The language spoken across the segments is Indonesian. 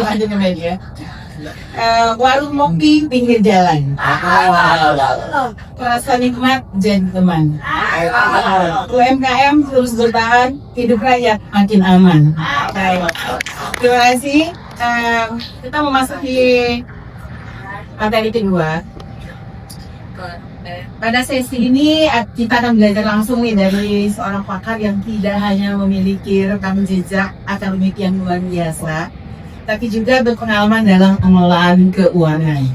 lanjut ke media. Warung kopi pinggir jalan. Rasa nikmat gentleman. UMKM terus bertahan, hidup rakyat makin aman. Baik. Terima kasih. Kita memasuki materi kedua. Pada sesi ini kita akan belajar langsung nih dari seorang pakar yang tidak hanya memiliki rekam jejak akademik yang luar biasa, tapi juga berpengalaman dalam pengelolaan keuangan,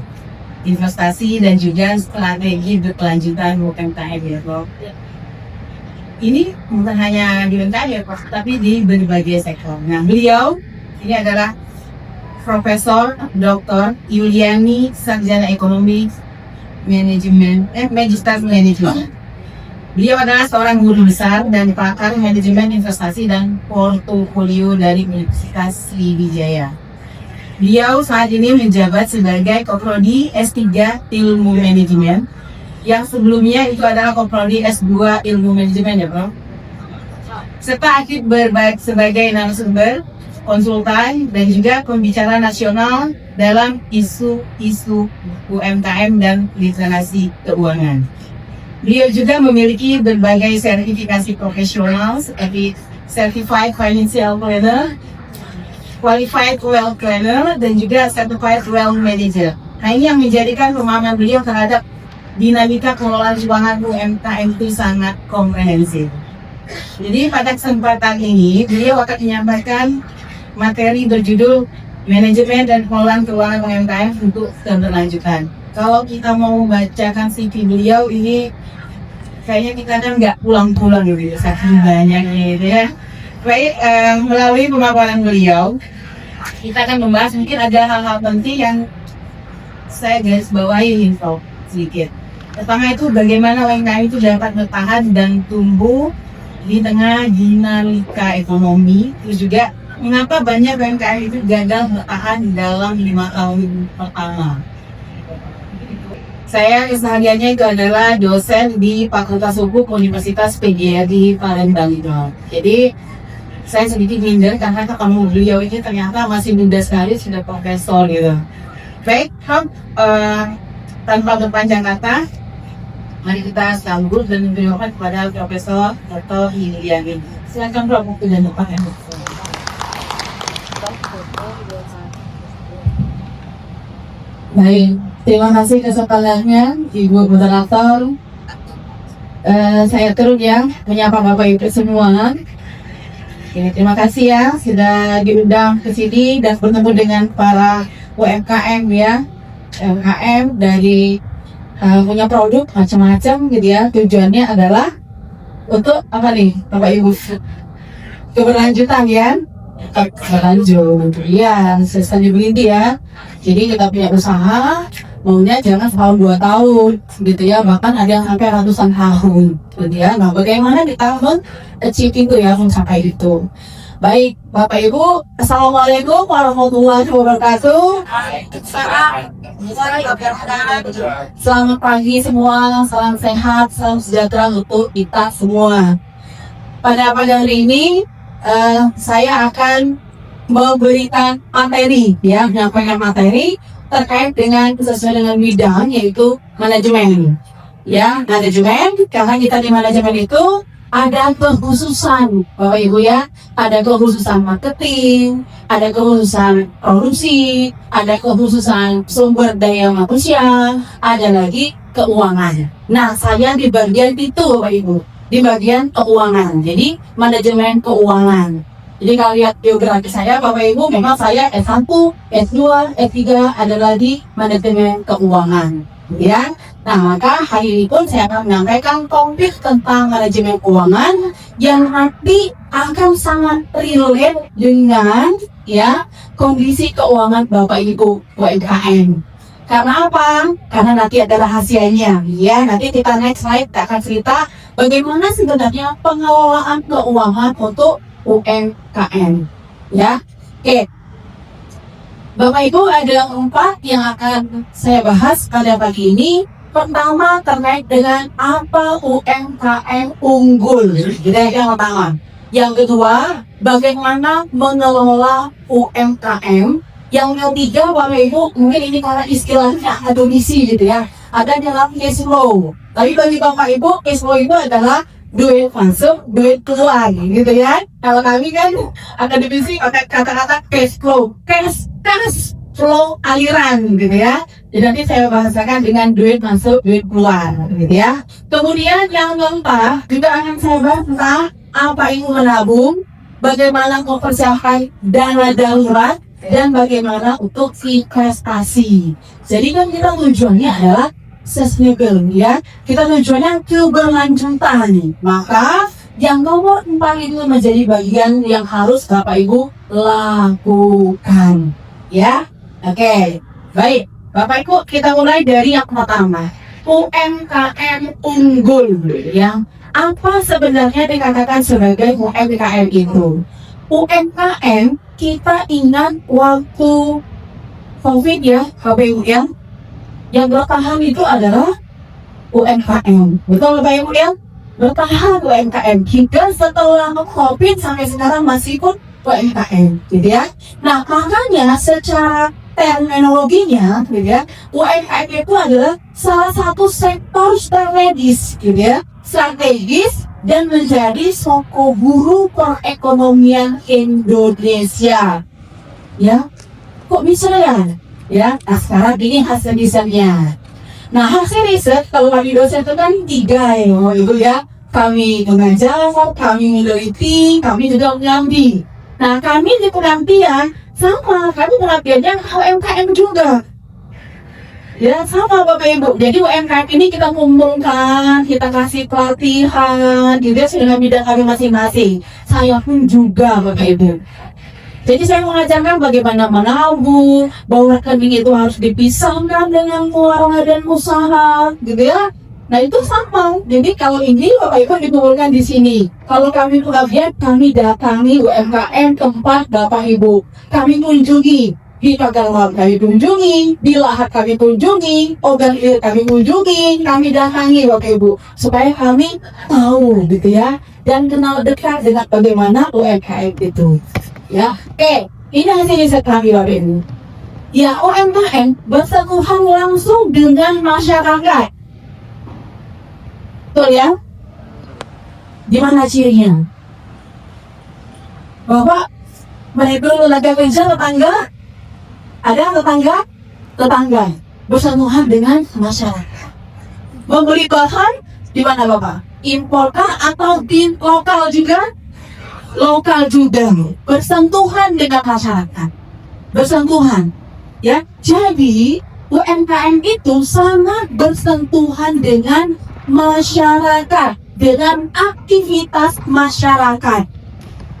investasi, dan juga strategi berkelanjutan UMKM ya, Prof. Ini bukan hanya di UMKM ya, Prof, tapi di berbagai sektor. Nah, beliau ini adalah Profesor Dr. Yuliani, sarjana ekonomi Magister Manajemen. Beliau adalah seorang guru besar dan pakar manajemen investasi dan portofolio dari Universitas Sriwijaya. Beliau saat ini menjabat sebagai Koprodi S3 Ilmu Manajemen, yang sebelumnya itu adalah Koprodi S2 Ilmu Manajemen ya, Prof. Serta aktif sebagai narasumber, konsultan, dan juga pembicara nasional dalam isu-isu UMKM dan literasi keuangan. Beliau juga memiliki berbagai sertifikasi profesional seperti Certified Financial Planner, Qualified Wealth Planner, dan juga Certified Wealth Manager. Nah, ini yang menjadikan pemahaman beliau terhadap dinamika pengelolaan keuangan UMKM itu sangat komprehensif. Jadi pada kesempatan ini beliau akan menyampaikan materi berjudul Manajemen dan Pengelolaan Keuangan UMKM untuk keberlanjutan. Kalau kita mau membacakan CV beliau ini, kayaknya kita kan nggak pulang-pulang gitu ya, saking banyaknya gitu ya. Baik, melalui pemaparan beliau, kita akan membahas mungkin ada hal-hal penting yang saya garis bawahi info sedikit. Pertama itu bagaimana UMKM itu dapat bertahan dan tumbuh di tengah dinamika ekonomi, terus juga mengapa banyak UMKM itu gagal bertahan dalam 5 tahun pertama. Saya kesehariannya itu adalah dosen di Fakultas Hukum Universitas PGRI Palembang. Jadi saya sedikit minder karena ketemu beliau ini ternyata masih muda sekali, sudah profesor gitu. Baik, tanpa berpanjang kata, mari kita sambut dan memberikan kepada Profesor Dr. Yuliani. Silakan Prof, waktu dan depan. Baik, terima kasih kesempatannya Ibu Moderator. Saya turut ya menyapa Bapak Ibu semua. Terima kasih ya sudah diundang ke sini dan bertemu dengan para UMKM ya, UMKM dari punya produk macam-macam gitu ya. Tujuannya adalah untuk apa nih Bapak Ibu? Keberlanjutan ya. Berlanjut ya, sustainability ya. Jadi kita punya usaha maunya jangan setahun 2 tahun gitu ya, bahkan ada yang sampai ratusan tahun gitu ya. Nah, bagaimana kita achieve itu ya, mencapai itu. Baik Bapak Ibu, Assalamualaikum warahmatullahi wabarakatuh. Selamat pagi semua, salam sehat, salam sejahtera untuk kita semua. Pada hari ini saya akan memberikan materi ya, menyampaikan materi terkait dengan sesuai dengan bidang, yaitu manajemen ya, manajemen. Karena kita di manajemen itu ada kekhususan Bapak Ibu ya, ada kekhususan marketing, ada kekhususan produksi, ada kekhususan sumber daya manusia, ada lagi keuangan. Nah, saya di bagian itu Bapak Ibu, di bagian keuangan. Jadi manajemen keuangan. Jadi kalau lihat biografi saya Bapak Ibu, memang saya S1, S2, S3 adalah di manajemen keuangan ya. Nah, maka hari ini pun saya akan menyampaikan topik tentang manajemen keuangan yang nanti akan sangat relate dengan ya kondisi keuangan Bapak Ibu UMKM. Karena apa? Karena nanti ada rahasianya ya. Nanti kita next slide kita akan cerita bagaimana sebenarnya pengelolaan keuangan untuk UMKM ya. Oke. Bapak Ibu, ada 4 yang akan saya bahas pada pagi ini. Pertama, terkait dengan apa UMKM unggul. Jadi yang pertama. Yang kedua, bagaimana mengelola UMKM Yang ketiga, Bapak Ibu, mungkin ini karena istilahnya adonisi gitu ya. Ada dalam cash flow. Tapi bagi Bapak Ibu, cash flow itu adalah duit masuk, duit keluar gitu ya. Kalau kami kan akademisi pakai kata-kata cash flow, cash flow aliran gitu ya. Jadi nanti saya bahasakan dengan duit masuk, duit keluar gitu ya. Kemudian yang keempat juga akan saya bahas tentang apa itu menabung, bagaimana mempersiapkan dana darurat, dan bagaimana untuk investasi. Jadi kan kita tujuannya adalah sustainable ya. Kita tujuannya keberlanjutan. Maka yang nomor 4 itu menjadi bagian yang harus Bapak Ibu lakukan ya. Oke, baik Bapak Ibu, kita mulai dari yang pertama, UMKM unggul ya. Apa sebenarnya dikatakan sebagai UMKM itu? UMKM kita ingat waktu COVID ya, Bapak Ibu ya, yang bertahan itu adalah UMKM. Betul Bapak Ibu ya? Bertahan UMKM. Hingga setelah COVID sampai sekarang masih pun UMKM, gitu ya. Nah, makanya secara terminologinya, gitu ya, UMKM itu adalah salah satu sektor strategis, gitu ya, strategis dan menjadi soko guru perekonomian Indonesia. Ya, kok bisa ya? Ya, nah sekarang ini hasil risetnya. Nah, hasil riset kalau kami dosen itu kan 3 ya, Ibu ya. Kami mengajar, kami meneliti, kami juga mengambil. Nah, kami di pengambilan sama, kami pengambilannya UMKM juga. Ya, sama Bapak Ibu. Jadi UMKM ini kita kumpulkan, kita kasih pelatihan, juga dengan bidang kami masing-masing. Saya pun juga Bapak Ibu. Jadi saya mengajarkan bagaimana menabung, bahwa rekening itu harus dipisahkan dengan keluarga dan usaha, gitu ya. Nah itu sama. Jadi kalau ini Bapak Ibu dikumpulkan di sini. Kalau kami pengajian, kami datangi UMKM tempat Bapak Ibu. Kami kunjungi di Pagalwam, kami kunjungi di Lahat, kami kunjungi Ogan Ilir, kami kunjungi, kami datangi Bapak Ibu supaya kami tahu, gitu ya, dan kenal dekat dengan bagaimana UMKM itu. Ya, oke, ini hasil riset kami Bapak Ibu. Ya, UMKM bersentuhan langsung dengan masyarakat. Betul ya? Gimana cirinya? Bapak menegur tenaga kerja tetangga? Ada tetangga? Tetangga bersentuhan dengan masyarakat. Membeli bahan di mana Bapak? Imporkah atau di lokal juga? Lokal juga, bersentuhan dengan masyarakat, bersentuhan ya. Jadi UMKM itu sangat bersentuhan dengan masyarakat, dengan aktivitas masyarakat.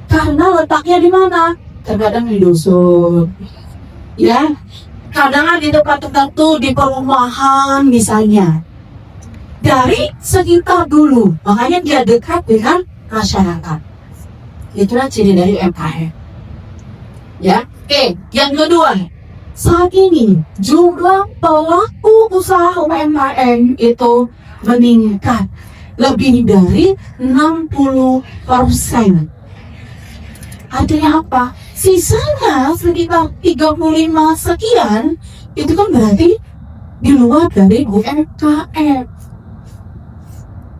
Karena letaknya di mana? Terkadang di dusun, ya. Kadang di tempat tertentu di perumahan misalnya. Dari sekitar dulu, makanya dia dekat dengan masyarakat. Itulah ciri dari UMKM. Ya, oke. Yang kedua, saat ini jumlah pelaku usaha UMKM itu meningkat lebih dari 60%. Artinya apa? Sisanya sekitar 35 sekian, itu kan berarti di luar dari UMKM.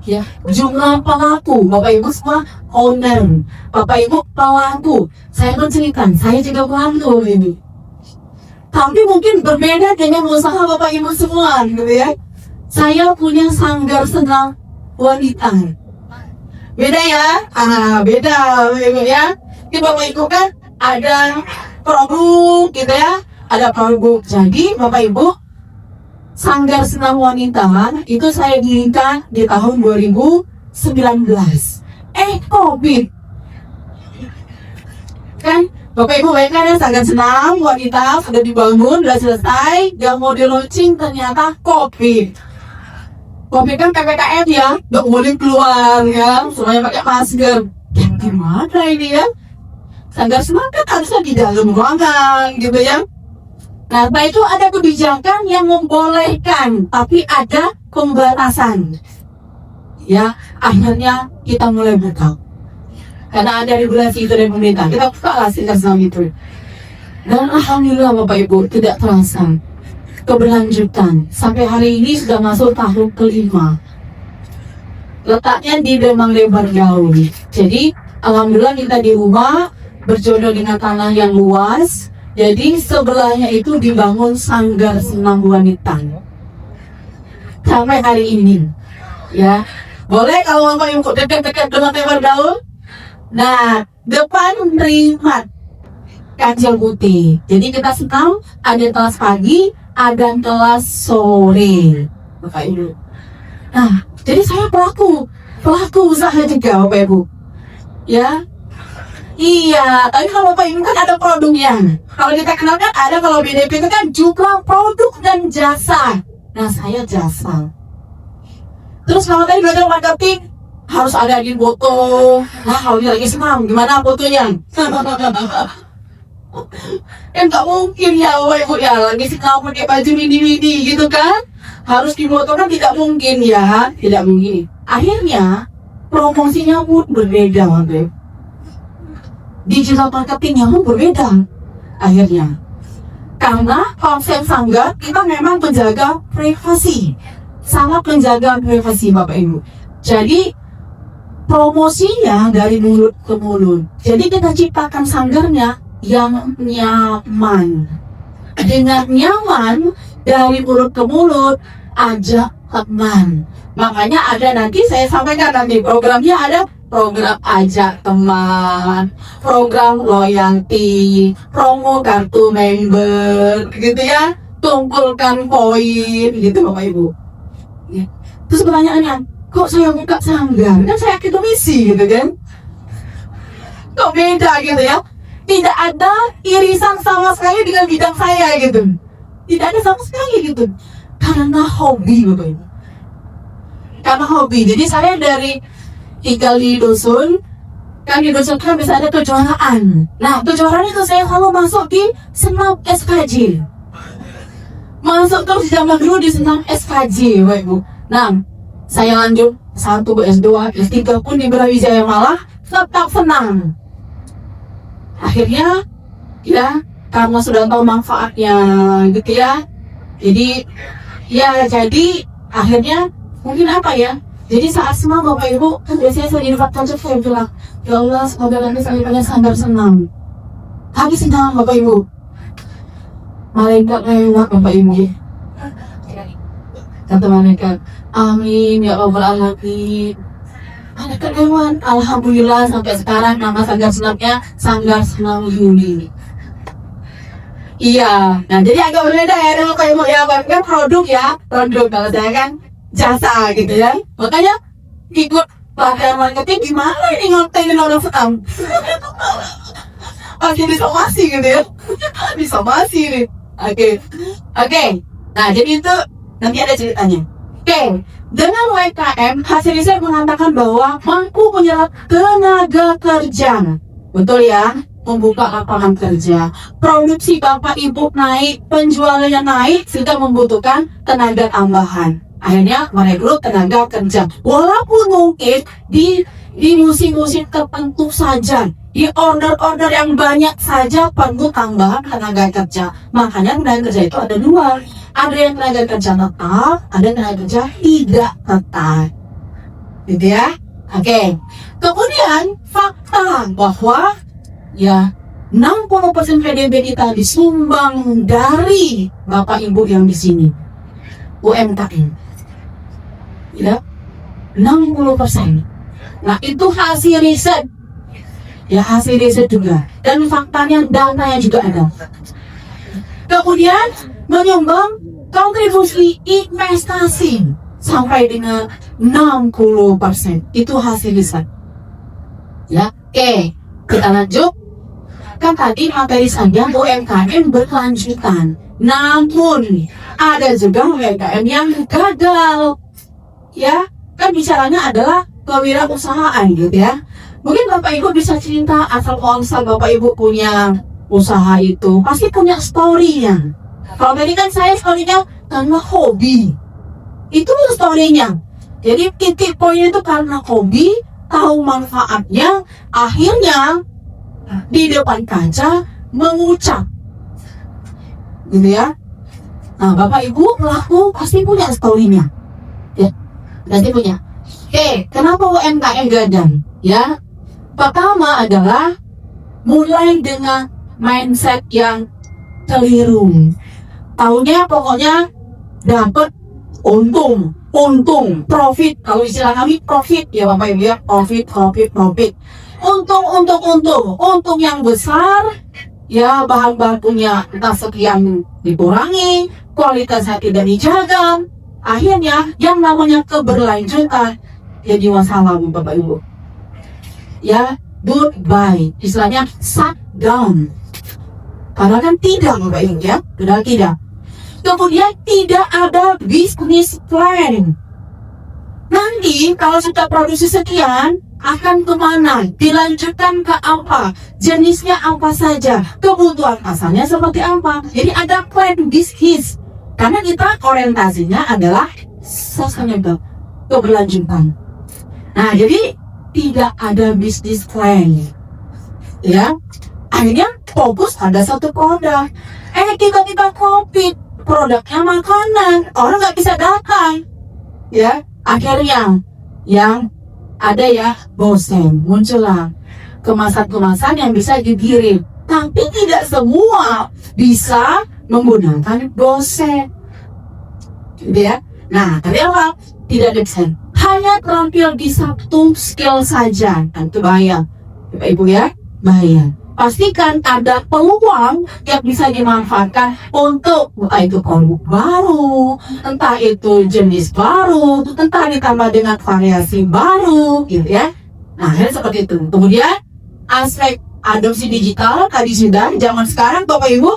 Ya, jumlah pelaku, Bapak Ibu semua owner, Bapak Ibu pelaku. Saya menceritakan, saya juga pelaku ini. Tapi mungkin berbeda dengan usaha Bapak Ibu semua, gitu ya. Saya punya sanggar senam wanita. Beda ya? Beda Bapak Ibu ya. Di Bapak Ibu kan ada produk gitu ya, ada produk. Jadi Bapak Ibu, sanggar senam wanita itu saya dirikan di tahun 2019. COVID kan Bapak Ibu bayangkan ya, sanggar senam wanita sudah dibangun, sudah selesai, gak mau di launching, ternyata COVID kan PPKM ya, gak boleh keluar ya, semuanya pakai masker. Gimana ini ya? Sanggar senam kan harusnya di dalam ruangan gitu ya. Nah, itu ada kebijakan yang membolehkan, tapi ada pembatasan. Ya, akhirnya kita mulai buka. Karena ada regulasi itu dari pemerintah, kita buka lah sanggar senam itu. Dan alhamdulillah Bapak Ibu, tidak terasa keberlanjutan sampai hari ini sudah masuk tahun kelima. Letaknya di Demang Lebar Gaul. Jadi alhamdulillah kita di rumah berjodoh dengan tanah yang luas. Jadi sebelahnya itu dibangun sanggar senam wanita sampai hari ini. Ya, boleh kalau Bapak Ibu dekat-dekat dengan Lebar Gaul. Nah, depan Primat Kancil Putih. Jadi kita senam ada kelas pagi, ada kelas sore, Bapak Ibu. Nah, jadi saya pelaku usaha juga, Bapak Ibu. Ya, iya. Tapi kalau Bapak Ibu kan ada produknya. Kalau kita kenal kan ada, kalau BDP itu kan jumlah produk dan jasa. Nah, saya jasa. Terus kalau tadi belajar marketing harus ada di foto. Nah, kalau dia lagi senam, gimana fotonya? Kan nggak mungkin ya Bapak Ibu ya, lagi senam pakai baju mini-mini gitu kan, harus difotokan, tidak mungkin ya, tidak mungkin. Akhirnya promosinya pun berbeda Bapak Ibu, digital marketingnya pun berbeda akhirnya, karena konsep sanggar kita memang penjaga privasi, sangat penjaga privasi Bapak Ibu. Jadi promosinya dari mulut ke mulut, jadi kita ciptakan sanggarnya yang nyaman. Dengan nyaman dari mulut ke mulut, ajak teman. Makanya ada, nanti saya sampaikan nanti programnya, ada program ajak teman, program loyalty, promo kartu member, gitu ya, kumpulkan poin, gitu Bapak Ibu. Ya. Terus pertanyaannya, kok saya buka sanggar? Kan saya akademisi gitu kan? Kok beda gitu ya? Tidak ada irisan sama sekali dengan bidang saya gitu. Tidak ada sama sekali gitu. Karena hobi Bapak Ibu. Karena hobi. Jadi saya dari tinggal di dusun, kan di dusun kan bisa ada kejuaraan. Nah, kejuaraan itu saya selalu masuk di senam SKJ. Masuk terus zaman dulu di senam SKJ Bapak Ibu. Nah, saya lanjut S1, S2, S3 pun di Brawijaya malah tetap senam. Akhirnya ya karena sudah tahu manfaatnya gitu ya, jadi akhirnya mungkin apa ya, jadi saat senam Bapak Ibu kan biasanya saya di depan kaca saya bilang, ya Allah semoga nanti saya punya sanggar senam. Habis senam Bapak Ibu, malaikat lewat Bapak Ibu, kata malaikat, amin ya Rabbal alamin. Malaikat lewat, alhamdulillah sampai sekarang nama sanggar senamnya Sanggar Senam Yuli. Iya, nah jadi agak berbeda ya dengan Bapak Ibu ya, kan produk ya, produk, kalau saya kan jasa gitu ya. Makanya ikut pelatihan marketing gimana ini ngontenin orang senam. Masih disomasi gitu ya, disomasi nih. Oke. Nah jadi itu nanti ada ceritanya. Oke, dengan WKM, hasil riset mengatakan bahwa mampu menyerap tenaga kerja. Betul ya, membuka lapangan kerja. Produksi Bapak Ibu naik, penjualannya naik, sudah membutuhkan tenaga tambahan. Akhirnya merekrut tenaga kerja. Walaupun mungkin di musim-musim tertentu saja, di order-order yang banyak saja perlu tambahan tenaga kerja. Makanya tenaga kerja itu ada dua. Ada yang tenaga kerja tetap, ada tenaga kerja tidak tetap. Gitu ya. Oke. Kemudian fakta bahwa ya 60% PDB kita disumbang dari Bapak Ibu yang di sini. UMKM. Ya. 60%. Nah, itu hasil riset. Ya, hasil riset juga. Dan faktanya, datanya juga ada. Kemudian menyumbang kontribusi investasi sampai dengan 60%. Itu hasil riset. Ya, oke. Kita lanjut. Kan tadi materi saja UMKM berkelanjutan. Namun ada juga UMKM yang gagal. Ya, kan bicaranya adalah kewirausahaan gitu ya. Mungkin Bapak Ibu bisa cerita asal muasal Bapak Ibu punya usaha itu pasti punya story-nya. Kalau tadi kan saya story-nya karena hobi. Itu story-nya. Jadi titik poinnya itu karena hobi, tahu manfaatnya, akhirnya di depan kaca mengucap gitu ya. Nah, Bapak Ibu pelaku pasti punya story-nya, ya, pasti punya. Oke, kenapa UMKM gagal? Ya, pertama adalah mulai dengan mindset yang keliru. Taunya pokoknya dapat untung, profit. Kalau istilah kami profit, ya Bapak Ibu ya, profit. Untung yang besar, ya bahan bakunya entah sekian dikurangi, kualitasnya tidak dijaga, akhirnya yang namanya keberlanjutan jadi masalah Bapak Ibu. Ya, goodbye, istilahnya shut down. Padahal kan tidak Bapak Ibu ya, padahal tidak. Kemudian tidak ada bisnis plan. Nanti kalau sudah produksi sekian, akan kemana? Dilanjutkan ke apa? Jenisnya apa saja? Kebutuhan pasarnya seperti apa? Jadi ada plan bisnis. Karena kita orientasinya adalah sustainable, keberlanjutan. Nah, jadi tidak ada bisnis plan. Ya, akhirnya fokus pada satu produk. Tiba-tiba COVID, produknya makanan, orang nggak bisa datang. Ya, akhirnya yang ada ya bosen, muncullah kemasan-kemasan yang bisa dikirim, tapi tidak semua bisa menggunakan bosen, gitu ya. Nah, tapi apa? Tidak ada desain, hanya terampil di satu skill saja, dan itu bahaya, Bapak Ibu ya, bahaya. Pastikan ada peluang yang bisa dimanfaatkan untuk entah itu produk baru, entah itu jenis baru, entah ditambah dengan variasi baru, gitu ya. Nah, seperti itu. Kemudian aspek adopsi digital tadi sudah, zaman sekarang Bapak Ibu,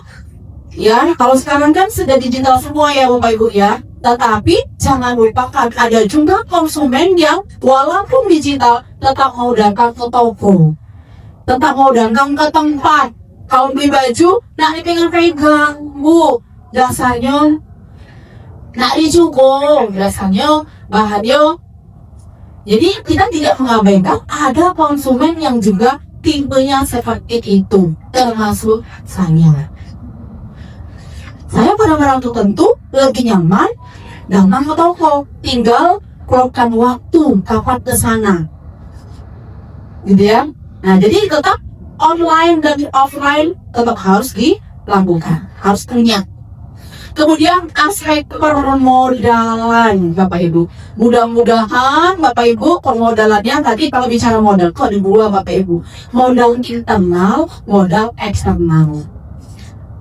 ya kalau sekarang kan sudah digital semua ya Bapak Ibu ya. Tetapi jangan lupakan ada juga konsumen yang walaupun digital tetap mau datang ke toko, tetap mau datang ke tempat. Kalau beli baju, nak dipegang-pegang, Bu. Dasarnya nak dicukur, dasarnya bahannya. Jadi kita tidak mengabaikan ada konsumen yang juga tipenya seperti itu, termasuk saya. Saya barang-barang tertentu lebih nyaman datang ke toko, tinggal keluarkan waktu kapan ke sana, gitu ya. Nah, jadi tetap online dan offline tetap harus dilakukan, harus punya. Kemudian aspek permodalan Bapak Ibu. Mudah-mudahan Bapak Ibu permodalannya tadi kalau bicara modal itu ada dua Bapak Ibu. Modal internal, modal eksternal.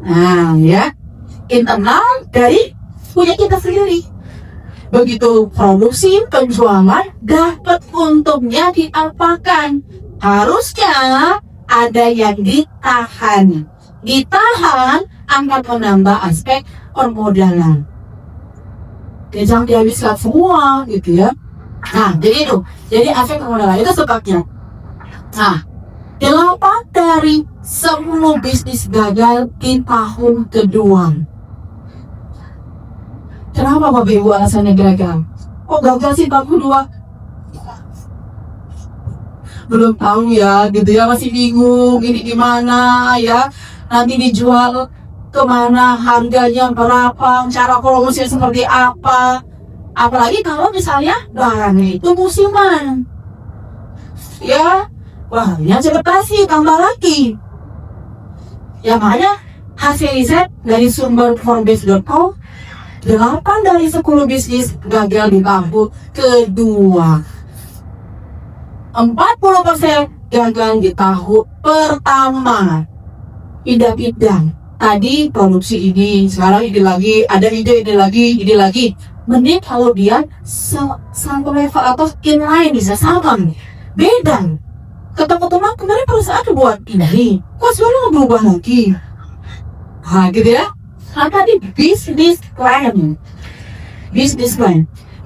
Nah ya, internal dari punya kita sendiri. Begitu produksi, penjualan, dapat untungnya diapakan? Harusnya ada yang ditahan. Ditahan akan menambah aspek permodalan. Jangan dihabiskan semua, gitu ya. Nah, jadi itu. Jadi aspek permodalan itu sebabnya. Nah, 8 dari 10 bisnis gagal di tahun kedua. Kenapa Bapak Ibu alasannya gagal? Kok gagal sih tahun kedua? Belum tahu ya, gitu ya, masih bingung ini gimana ya, nanti dijual kemana, harganya berapa, cara promosinya seperti apa. Apalagi kalau misalnya barangnya itu musiman, ya barangnya cepet basi, tambah lagi. Ya makanya hasil riset dari sumber performbase.com, 8 dari 10 bisnis gagal di tahun kedua. 40% gagal di tahun pertama. Pindah-pindah. Tadi produksi ini, sekarang ini lagi, ada ide lagi. Mending kalau dia satu level atau inline bisa sama. Beda. Ketemu-ketemu kemarin perusahaan buat ini. Kok sekarang berubah lagi? Nah gitu ya. Nah tadi bisnis plan.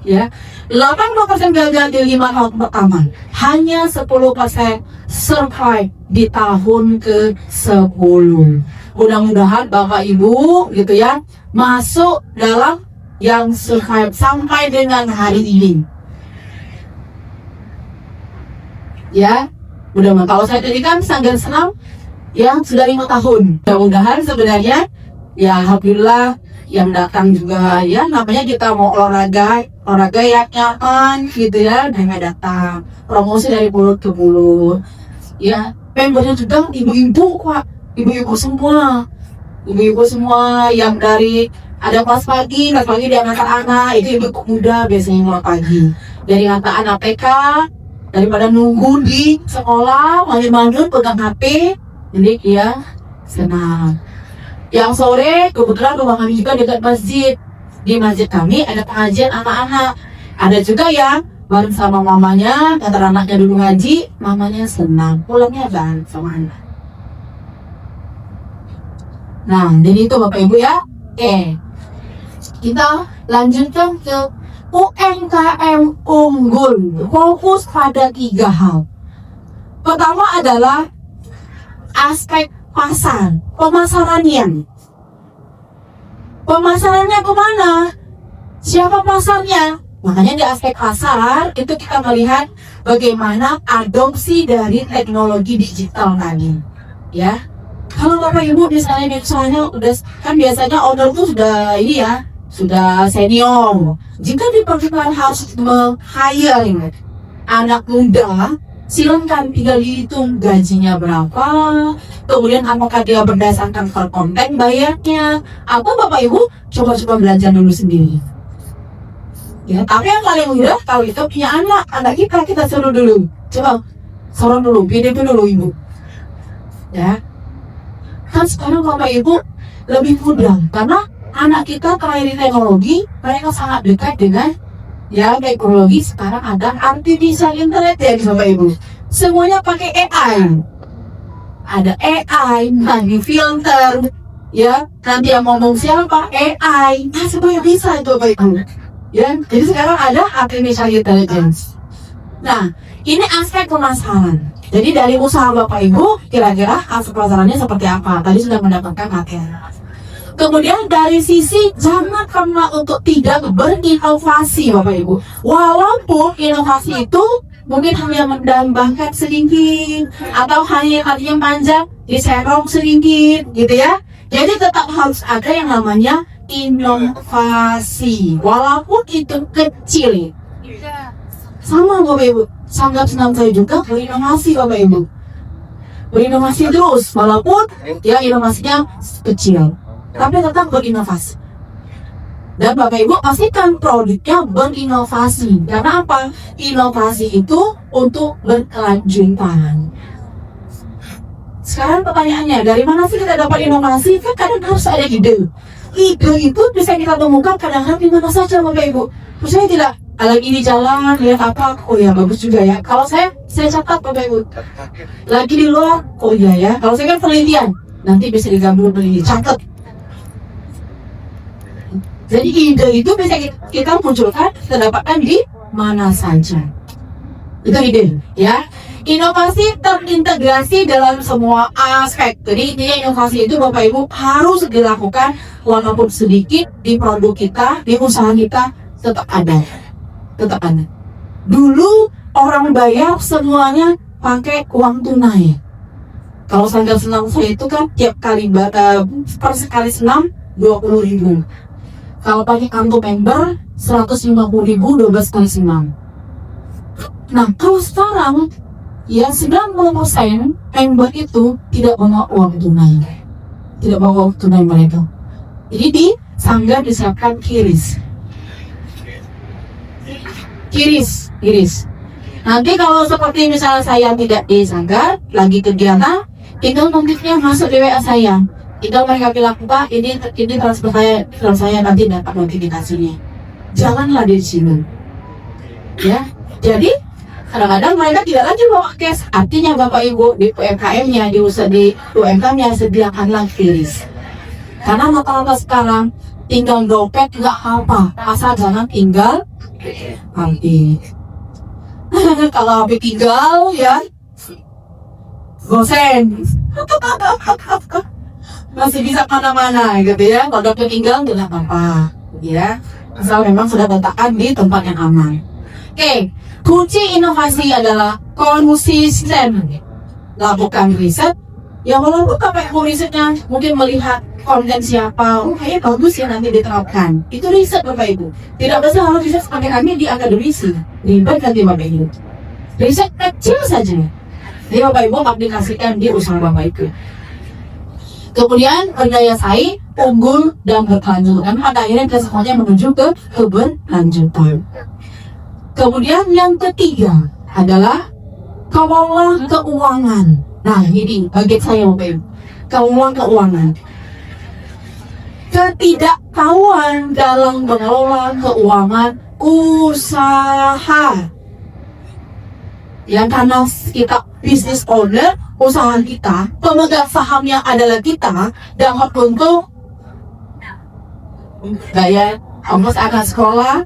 Ya, 80% gagal di 5 tahun pertama, hanya 10% survive di tahun ke-10. Mudah-mudahan Bapak Ibu gitu ya masuk dalam yang survive sampai dengan hari ini. Ya, mudah-mudahan kalau saya tadi kan sangat senang yang sudah 5 tahun. Mudah-mudahan sebenarnya Ya alhamdulillah yang datang juga ya namanya kita mau olahraga yang nyaman gitu ya, dengan datang promosi dari mulut ke mulut ya. Membernya juga ibu-ibu kok, ibu-ibu semua yang dari ada kelas pagi dia anak-anak itu ibu muda biasanya mulai pagi dari anak-anak TK, daripada nunggu di sekolah malam-malam pegang HP, jadi dia senang. Yang sore kebetulan rumah kami juga dekat masjid. Di masjid kami ada pengajian anak-anak. Ada juga yang bareng sama mamanya, kata anaknya dulu ngaji, mamanya senang pulangnya bareng sama anak. Nah, jadi itu Bapak Ibu ya. Oke, kita lanjutkan ke UMKM unggul. Fokus pada 3 hal. Pertama adalah aspek pasar, pemasarannya. Pemasarannya kemana? Siapa pasarnya? Makanya di aspek pasar itu kita melihat bagaimana adopsi dari teknologi digital tadi. Ya, kalau Bapak Ibu misalnya udah kan biasanya owner tuh sudah ini ya, sudah senior. Jika diperlukan harus meng-hire anak muda, silakan tinggal dihitung gajinya berapa, kemudian apakah dia berdasarkan per konten bayarnya, atau Bapak Ibu coba-coba belajar dulu sendiri. Ya, tapi yang paling mudah kalau itu punya anak kita suruh dulu, coba sorong dulu, PDP dulu Ibu. Ya, kan sekarang Bapak Ibu lebih mudah karena anak kita terakhir teknologi, mereka sangat dekat dengan ya teknologi. Sekarang ada artificial intelligence Bapak Ibu, semuanya pakai AI. Ada AI, nanti filter, ya nanti yang ngomong siapa AI, nah semuanya bisa itu Bapak Ibu. Ya, jadi sekarang ada artificial intelligence. Nah, ini aspek pemasaran. Jadi dari usaha Bapak Ibu, kira-kira aspek pemasarannya seperti apa? Tadi sudah mendapatkan materi. Kemudian dari sisi jangan pernah untuk tidak berinovasi Bapak Ibu. Walaupun inovasi itu mungkin hanya menambahkan sedikit atau hanya kalian panjang diserong sedikit gitu ya. Jadi tetap harus ada yang namanya inovasi walaupun itu kecil. Sama Bapak Ibu, sangat senang saya juga berinovasi Bapak Ibu. Berinovasi terus walaupun ya inovasinya kecil, tapi tetap berinovasi. Dan Bapak Ibu pastikan produknya berinovasi. Karena apa? Inovasi itu untuk berkelanjutan. Sekarang pertanyaannya, dari mana sih kita dapat inovasi? Kan kadang harus ada ide. Ide itu bisa kita temukan kadang-kadang di mana saja Bapak Ibu. Misalnya tidak, lagi di jalan, lihat apa, oh ya bagus juga ya. Kalau saya catat Bapak Ibu. Lagi di luar, oh iya ya. Kalau saya kan penelitian, nanti bisa digabung penelitian, catat. Jadi ide itu bisa kita munculkan, kita dapatkan di mana saja. Itu ide, ya. Inovasi terintegrasi dalam semua aspek. Jadi intinya inovasi itu Bapak Ibu harus dilakukan walaupun sedikit di produk kita, di usaha kita tetap ada. Tetap ada. Dulu orang bayar semuanya pakai uang tunai. Kalau sanggar senam saya itu kan tiap kali per sekali senam 20.000. Kalau pakai kartu member 150.000 12 kali senam. Nah kalau sekarang ya 90% member itu tidak bawa uang tunai. Tidak bawa uang tunai mereka. Jadi di sanggar disiapkan kiris. Nanti kalau seperti misalnya saya tidak di sanggar, lagi kegiatan, tinggal notifnya masuk di WA saya. Tinggal mereka bilang, Pak, ini transfer saya nanti dapat notifikasinya. Janganlah di sini. Ya, jadi kadang-kadang mereka tidak lagi bawa cash. Artinya Bapak Ibu di UMKM-nya, di UMKM-nya sediakanlah kiris. Karena rata-rata sekarang tinggal dompet nggak apa, asal jangan tinggal HP. Kalau HP tinggal ya gosen. Masih bisa mana-mana gitu ya. Kalau dompet tinggal tidak apa-apa ya. Asal memang sudah letakkan di tempat yang aman. Oke, kunci inovasi adalah konsisten. Lakukan riset, Ya walaupun Bapak Ibu risetnya mungkin melihat konten siapa, oh kayaknya bagus ya nanti diterapkan. Itu riset Bapak Ibu. Tidak bisa harus riset sebagai kami di akademisi. Ribet nanti Bapak Ibu. Riset kecil saja. Jadi Bapak Ibu aplikasikan di usaha Bapak Ibu. Kemudian berdaya saing, unggul dan berkelanjutan. Pada akhirnya kita semuanya menuju ke keberlanjutan. Kemudian yang ketiga adalah kelola keuangan. Nah ini bagian saya Bapak Ibu. Kelola keuangan. Ketidaktahuan dalam mengelola keuangan usaha. Yang karena kita business owner, usaha kita, pemegang sahamnya adalah kita, dapat untuk bayar ongkos anak sekolah,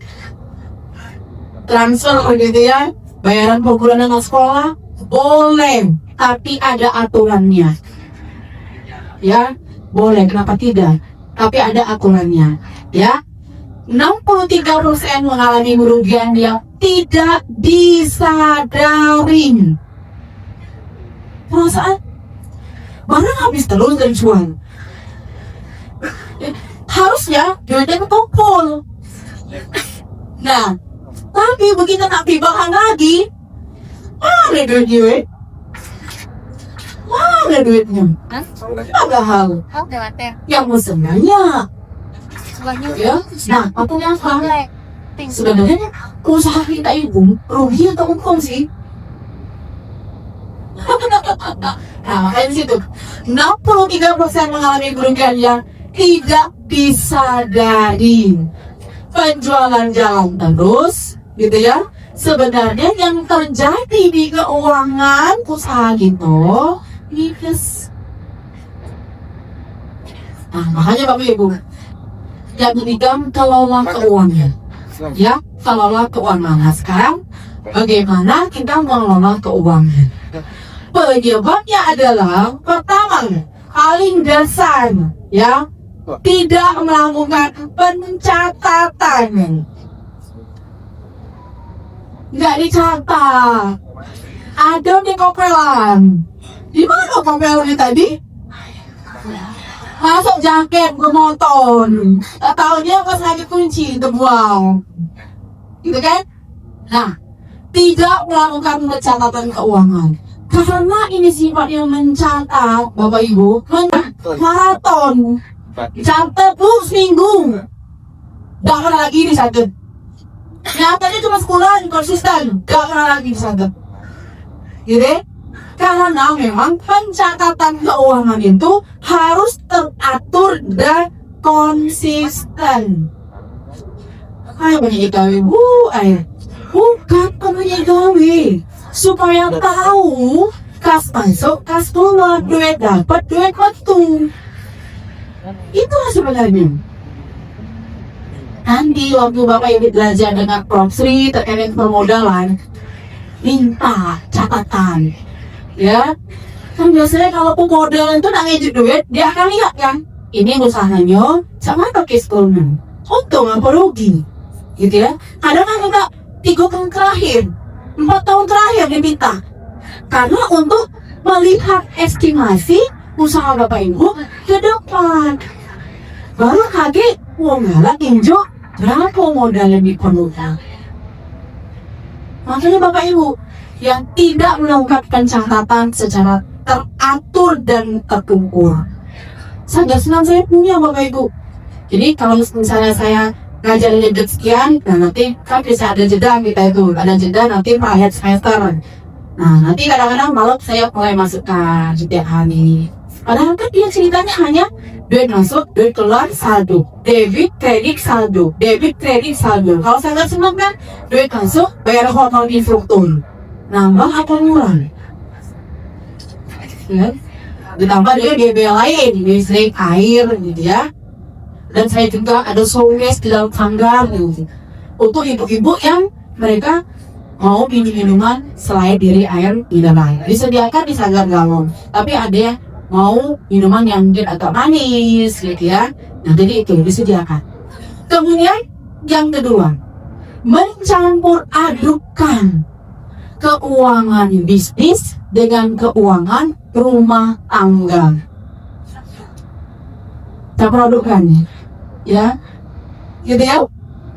transfer gitu ya, bayaran per bulan anak sekolah, boleh, tapi ada aturannya. Ya, boleh, kenapa tidak? Tapi ada aturannya, ya. 63% mengalami kerugian yang tidak disadari. Perasaan barang habis terus dan jual. Harusnya duitnya kekumpul. Nah, tapi begitu tak dibahas lagi, mana duit? Mana duitnya? Padahal yang sebenarnya ya, nah aku yang sebenarnya usaha kita itu rugi atau untung sih? Nah makanya di situ 63% mengalami kerugian yang tidak disadari. Penjualan jalan terus, gitu ya. Sebenarnya yang terjadi di keuangan usaha gitu, minus. Nah makanya Bapak Ibu, yang ketiga kelola keuangan, ya kelola keuangan. Nah sekarang bagaimana kita mengelola keuangan? Penyebabnya adalah pertama, paling dasar, ya tidak melakukan pencatatan. Nggak dicatat. Ada di kopelan. Di mana kopelnya tadi? Masuk jaket bermotor, tahunya pas lagi kunci terbuang, gitu kan? Nah, tidak melakukan pencatatan keuangan karena ini sifatnya mencatat, Bapak Ibu, maraton, catat terus seminggu, gak pernah lagi dicatat. Nyatanya cuma sebulan konsisten, gak pernah lagi dicatat, gitu? Karena memang pencatatan keuangan itu harus teratur dan konsisten. Ayo banyak gawe, bukan banyak gawe, supaya tahu kas masuk, kas keluar, duit dapat, duit waktu. Itulah sebenarnya. Nanti waktu Bapak Ibu belajar dengan Prof. Sri terkait permodalan, minta catatan. Ya, kan biasanya kalau pemodal itu nak ngejut duit, dia akan lihat kan, ini usahanya sama pakai sekolahnya, untung apa rugi, gitu ya. Kadang kan enggak 3 tahun terakhir, 4 tahun terakhir diminta, karena untuk melihat estimasi usaha Bapak Ibu ke depan. Baru kaget, ngalah tinjau berapa modal yang diperlukan. Makanya Bapak Ibu yang tidak melakukan pencatatan secara teratur dan terkumpul. Saya senang saya punya Bapak Ibu. Jadi kalau misalnya saya ngajarin jeda sekian, nah nanti kan bisa ada jeda kita itu, ada jeda nanti akhir semester. Nah nanti kadang-kadang malam saya mulai masukkan setiap hari. Padahal kan dia ceritanya hanya duit masuk, duit keluar, saldo, debit, kredit, saldo, debit, kredit, saldo. Kalau saya nggak senang kan, duit masuk, bayar hotel instruktur, nambah atau kurang, ya? Ditambah dia GB lain, listrik, air, gitu ya. Dan saya juga ada songres di dalam sanggar, gitu. Untuk ibu-ibu yang mereka mau minuman selain dari air mineral, disediakan di sanggar galon. Tapi ada yang mau minuman yang agak manis, gitu ya. Nah jadi itu disediakan. Kemudian yang kedua, mencampur adukan keuangan bisnis dengan keuangan rumah tangga. Campur-adukan ya, gitu ya,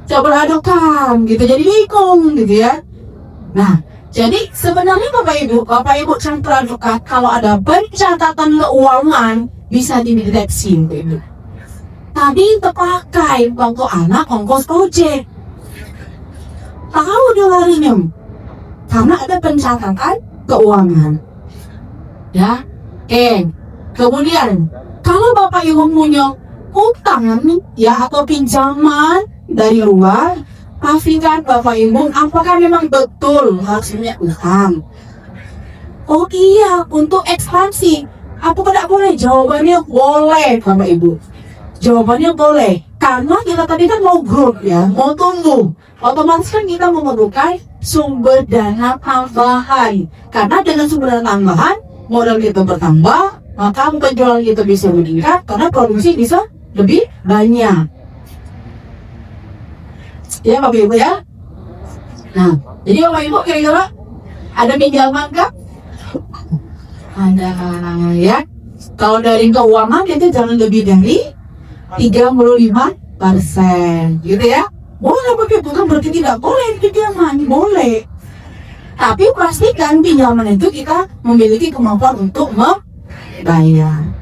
campur-adukan gitu, jadi bingung gitu ya. Nah, jadi sebenarnya Bapak Ibu campur-adukan kalau ada pencatatan keuangan bisa dideteksi gitu. Tadi terpakai untuk anak ongkos ojek, tahu dia larinya karena ada pencatatan keuangan ya. Kemudian kalau Bapak Ibu punya utang ya atau pinjaman dari luar, pastikan Bapak Ibu apakah memang betul hasilnya utang. Oh iya, untuk ekspansi apakah tidak boleh? Jawabannya boleh Bapak Ibu, jawabannya boleh, karena kita tadi kan mau growth ya, mau tumbuh, otomatis kan kita memerlukan sumber dana tambahan. Karena dengan sumber dana tambahan, modal kita bertambah, maka penjualan kita bisa meningkat karena produksi bisa lebih banyak. Ya Bapak Ibu ya. Nah, jadi Bapak Ibu kira-kira ada pinjaman kah? Ada ya. Kalau dari keuangan itu jangan lebih dari 35%, gitu ya. Boleh Bapak Ibu, bukan berarti tidak boleh pinjaman, boleh. Tapi pastikan pinjaman itu kita memiliki kemampuan untuk membayar.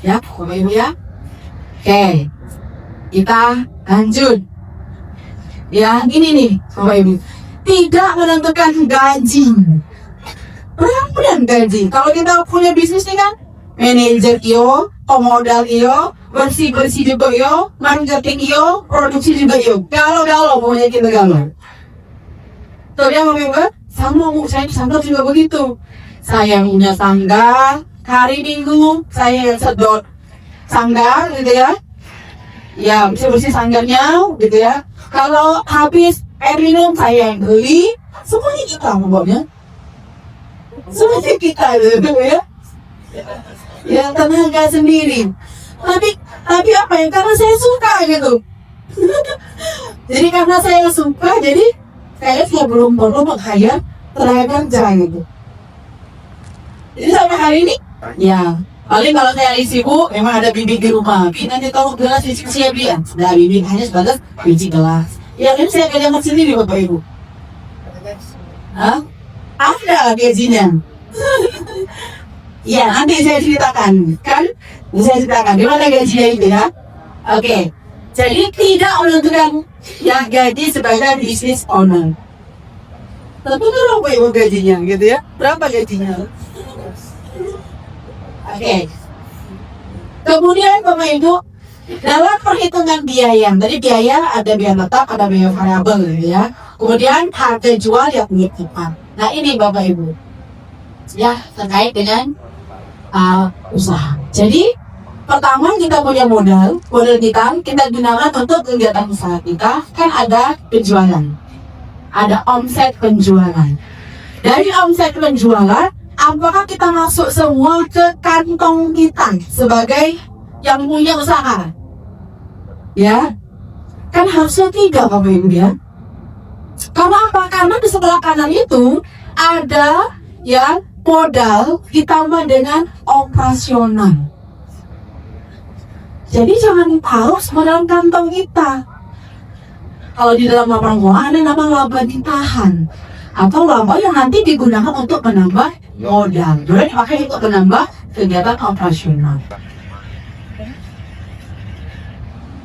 Ya, Bapak Ibu ya. Oke, kita lanjut. Ya, ini nih Bapak Ibu, tidak menentukan gaji. Berapa gaji? Kalau kita punya bisnis nih kan, manajer iyo, pemodal iyo, bersih-bersih juga iyo, marketing iyo, produksi juga iyo. Galau pokoknya kita galau. Tuh ya Bapak Ibu, saya sanggar juga begitu. Saya punya sanggar, hari Minggu saya yang sedot sanggar gitu ya. Ya, bersih-bersih sanggarnya gitu ya. Kalau habis air minum saya yang beli, semuanya kita pokoknya. Semuanya kita gitu ya. Ya tenaga sendiri. Tapi apa ya? Karena saya suka gitu. Jadi karena saya suka, jadi saya belum perlu meng-hire tenaga kerja gitu. Jadi sampai hari ini, ya paling kalau saya sibuk, memang ada bimbing di rumah. Nanti kalau gelas diskusi ya biar. Nah bimbing hanya sebatas biji gelas. Yang ini saya kerjakan sendiri Bapak Ibu. Hah? Ada gajinya. Ya nanti saya ceritakan kan. Saya ceritakan gimana gajinya itu ya. Oke. Jadi tidak menentukan yang gaji sebagai business owner. Tentu berapa Ibu gajinya gitu ya. Berapa gajinya? Oke. Kemudian Bapak Ibu, dalam perhitungan biaya, tadi biaya ada biaya tetap, ada biaya variabel ya. Kemudian harga jual yang tepat. Nah ini Bapak Ibu, ya terkait dengan usaha. Jadi pertama kita punya modal kita gunakan untuk kegiatan usaha kita, kan ada penjualan, ada omset penjualan. Dari omset penjualan, apakah kita masuk semua ke kantong kita sebagai yang punya usaha? Ya, kan harusnya tidak Bapak Ibu ya. Karena apa? Karena di sebelah kanan itu ada ya modal ditambah dengan operasional. Jadi jangan taruh semua dalam kantong kita. Kalau di dalam laporan keuangan ada nama laba ditahan atau laba yang nanti digunakan untuk menambah modal, boleh dipakai untuk menambah kegiatan operasional.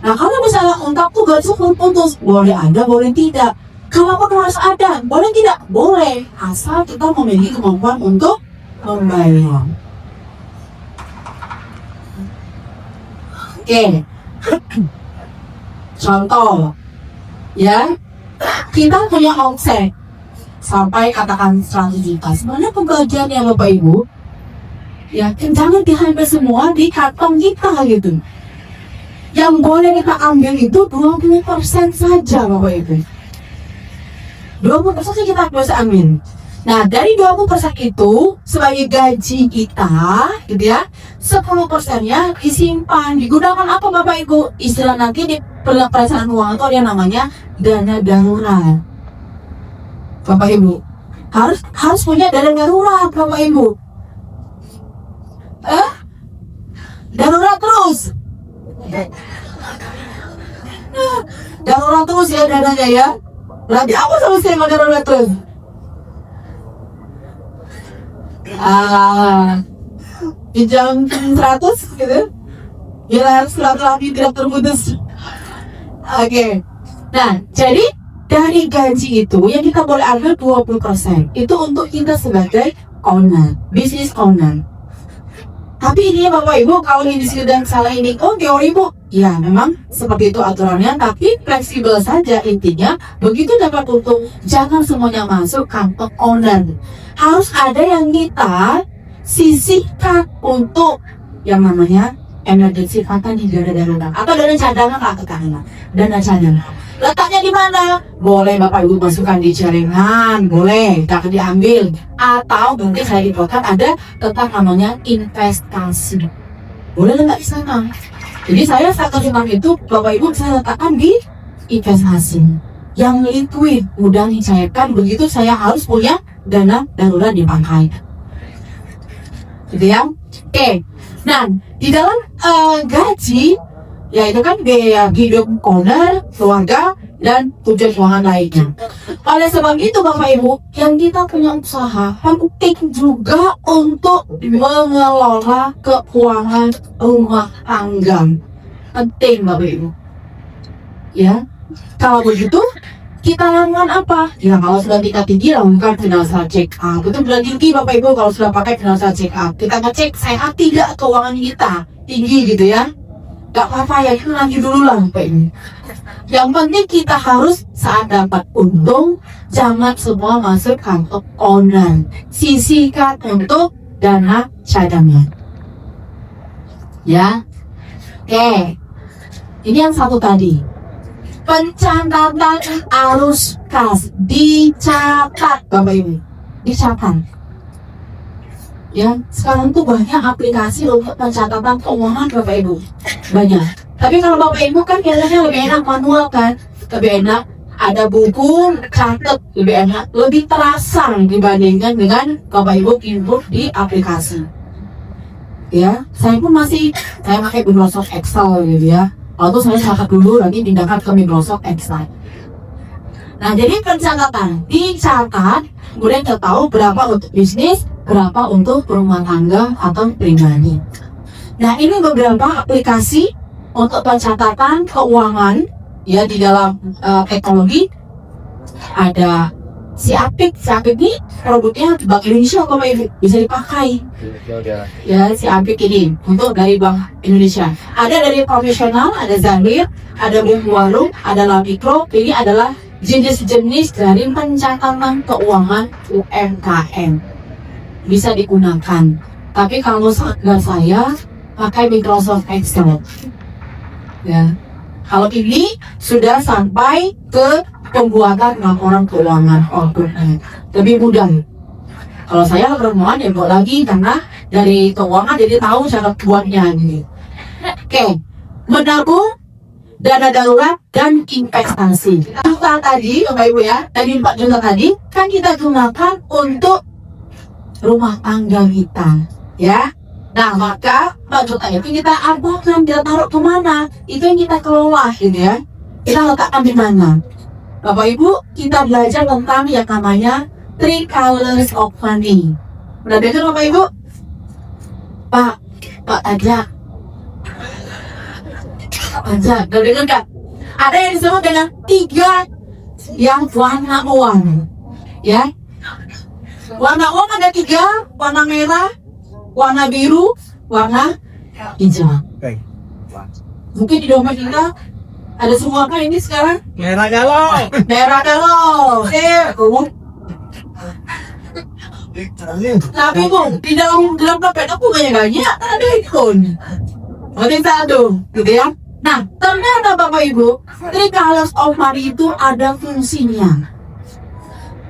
Nah kalau misalnya kontak tuh gak cukup putus, boleh ada, boleh tidak. Kalau apa harus ada, boleh tidak? Boleh, asal kita memiliki kemampuan untuk membayar. Oke. Contoh ya, kita punya omset sampai katakan 100 juta. Sebenarnya pembagian ya Bapak Ibu, ya jangan diambil semua di kantong kita gitu. Yang boleh kita ambil itu 20% saja Bapak Ibu. 20% saja kita bisa ambil. Nah dari 20% itu sebagai gaji kita gitu ya, 10%-nya disimpan, digunakan apa Bapak Ibu? Istilah nanti di perencanaan keuangan itu ada yang namanya dana darurat Bapak Ibu. harus punya dana darurat Bapak Ibu. Darurat terus. Darurat terus ya dananya ya. Berarti apa solusinya kalau darurat terus? Pinjam 100 gitu. Biar harus silaturahmi tidak terputus. Oke. Nah, jadi dari gaji itu yang kita boleh ambil 20% itu untuk kita sebagai owner, business owner. Tapi ini Bapak Ibu, kalau ini sudah salah ini, oh teori Bu, ya memang seperti itu aturannya, tapi fleksibel saja intinya. Begitu dapat untung, jangan semuanya masuk kantong owner. Harus ada yang kita sisihkan untuk yang namanya emergency fund di dana darurat atau dana cadangan lah katakanlah, dana cadangan. Letaknya di mana? Boleh Bapak Ibu masukkan di jaringan, boleh tak diambil, atau mungkin saya infokan ada tentang namanya investasi. Boleh letak di sana. Jadi saya 1,5 itu Bapak Ibu bisa letakkan di investasi yang liquid, mudah dicairkan. Begitu saya harus punya dana darurat dipakai. Gitu ya. Oke. Nah, di dalam gaji ya itu kan biaya hidup owner, keluarga, dan tujuan keuangan lainnya. Oleh sebab itu Bapak Ibu, yang kita punya usaha penting juga untuk mengelola keuangan rumah tangga. Penting Bapak Ibu. Ya, kalau begitu kita lakukan apa? Ya kalau sudah tingkat tinggi lakukan financial check up. Itu bulan tinggi Bapak Ibu kalau sudah pakai financial check up. Kita ngecek sehat tidak keuangan kita, tinggi gitu ya. Gak apa-apa ya, itu lanjut dulu lah Bapak ini. Yang penting kita harus saat dapat untung, jangan semua masuk kantong owner. Sisihkan untuk dana cadangan. Ya, oke. Ini yang satu tadi. Pencatatan arus kas dicatat Bapak Ibu, dicatat. Ya, sekarang tuh banyak aplikasi untuk pencatatan keuangan Bapak Ibu, banyak. Tapi kalau Bapak Ibu kan kayaknya lebih enak manual kan, lebih enak ada buku catat, lebih enak, lebih terasa dibandingkan dengan Bapak Ibu input di aplikasi. Ya, saya pun saya pakai Microsoft Excel gitu ya. Lalu saya catat dulu lagi pindahkan ke Microsoft Excel. Nah, jadi pencatatan dicatat, kemudian kita tahu berapa untuk bisnis, berapa untuk rumah tangga atau pribadi. Nah, ini beberapa aplikasi untuk pencatatan keuangan ya di dalam teknologi. Ada Siapik ini produknya Bank Indonesia kok bisa dipakai. Ya, Siapik ini untuk dari Bank Indonesia. Ada dari profesional, ada Zahir, ada Bung Warung, ada Lamikro. Ini adalah jenis-jenis dari pencatatan keuangan UMKM. Bisa digunakan. Tapi kalau saya pakai Microsoft Excel. Ya. Kalau ini sudah sampai ke pembuatan laporan keuangan outputnya lebih mudah. Kalau saya permohonan ya buat lagi karena dari keuangan jadi tahu cara buatnya gitu. Oke, menabung, dana darurat, dan investasi. Juta tadi, Bapak Ibu ya, tadi 4 juta tadi kan kita gunakan untuk rumah tangga kita, ya. Nah, maka 4 juta itu kita apakan, kita taruh kemana? Itu yang kita kelola, gitu ya. Kita letakkan di mana? Bapak Ibu, kita belajar tentang yang namanya 3 colors of money. Udah dengar Bapak Ibu? Pak Ajak. Udah dengar kan? Ada yang disebut dengan 3 yang warna uang, ya. Warna uang ada 3, warna merah, warna biru, warna hijau. Mungkin di dompet kita ada semua kan ini sekarang? Merah galau. Merah galau. Tapi Bung, di dalam dompet aku banyak ada ikon. Berarti satu, gitu ya. Nah, ternyata Bapak Ibu, 3 colors of money itu ada fungsinya.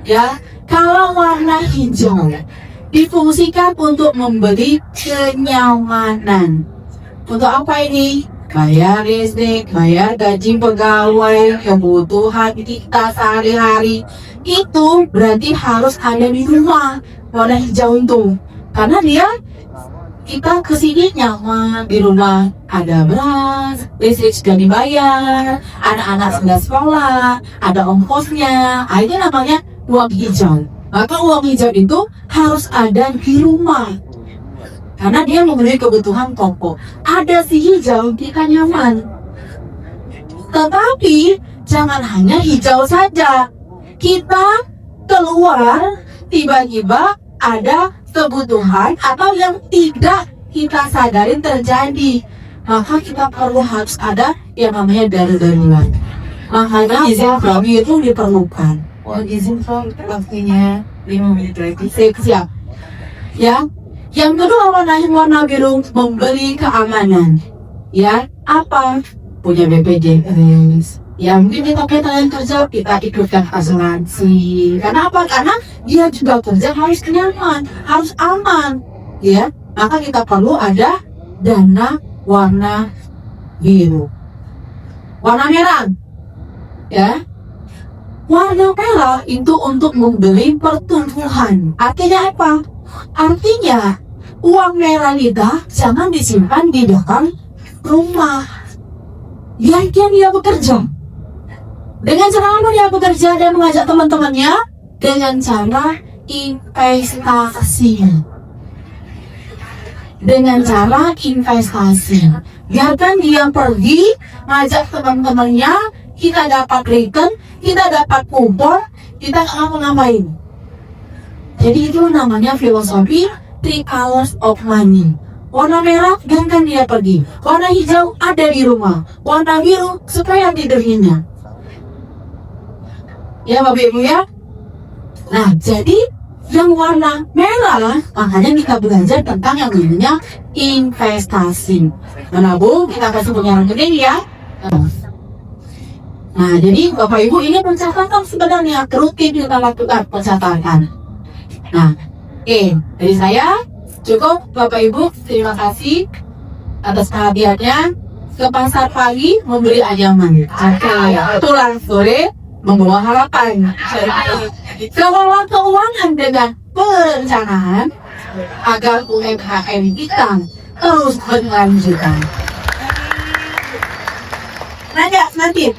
Ya, kalau warna hijau difungsikan untuk memberi kenyamanan. Untuk apa ini? bayar listrik, bayar gaji pegawai, kebutuhan kita sehari-hari. Itu berarti harus ada di rumah warna hijau itu. Karena dia kita kesini nyaman, di rumah ada beras, listrik sudah dibayar, anak-anak sudah sekolah, ada ongkosnya. Itu namanya uang hijau. Maka uang hijau itu harus ada di rumah. Karena dia memenuhi kebutuhan pokok. Ada si hijau, kita nyaman. Tetapi jangan hanya hijau saja. Kita keluar, tiba-tiba ada kebutuhan atau yang tidak kita sadarin terjadi. Maka kita perlu harus ada yang namanya darurat. Makanya izin kami itu diperlukan. Izin from waktunya 5 menit lagi. Siap. Ya. Yang kedua warna biru memberi keamanan. Ya, apa? Punya BPJS. Ya mungkin kita kaitan kerja kita ikutkan asuransi. Kenapa? Karena dia juga kerja harus nyaman, harus aman. Ya, maka kita perlu ada dana warna biru. Warna merah. Ya. Warna merah itu untuk membeli pertumbuhan. Artinya apa? Artinya uang merah kita jangan disimpan di dalam rumah. Biarkan dia bekerja. Dengan cara apa dia bekerja dan mengajak teman-temannya? Dengan cara investasi. Dengan cara investasi. Biarkan dia pergi, ngajak teman-temannya, kita dapat return, kita dapat kupon, kita ngapa-ngapain. Jadi itu namanya filosofi 3 colors of money. Warna merah, biarkan dia pergi. Warna hijau ada di rumah. Warna biru supaya tidurnya. Ya Bapak Ibu ya. Nah, jadi yang warna merah, makanya kita belajar tentang yang namanya investasi. Menabung, kita kasih punya rekening ya. Nah, jadi Bapak Ibu ini pencatatan sebenarnya rutin kita lakukan pencatatan. Nah, dari saya cukup Bapak Ibu, terima kasih atas perhatiannya. Ke pasar pagi memberi anyaman, pulang sore membawa harapan. Kelola keuangan dengan perencanaan agar UMKM kita terus berlanjutan. Nanti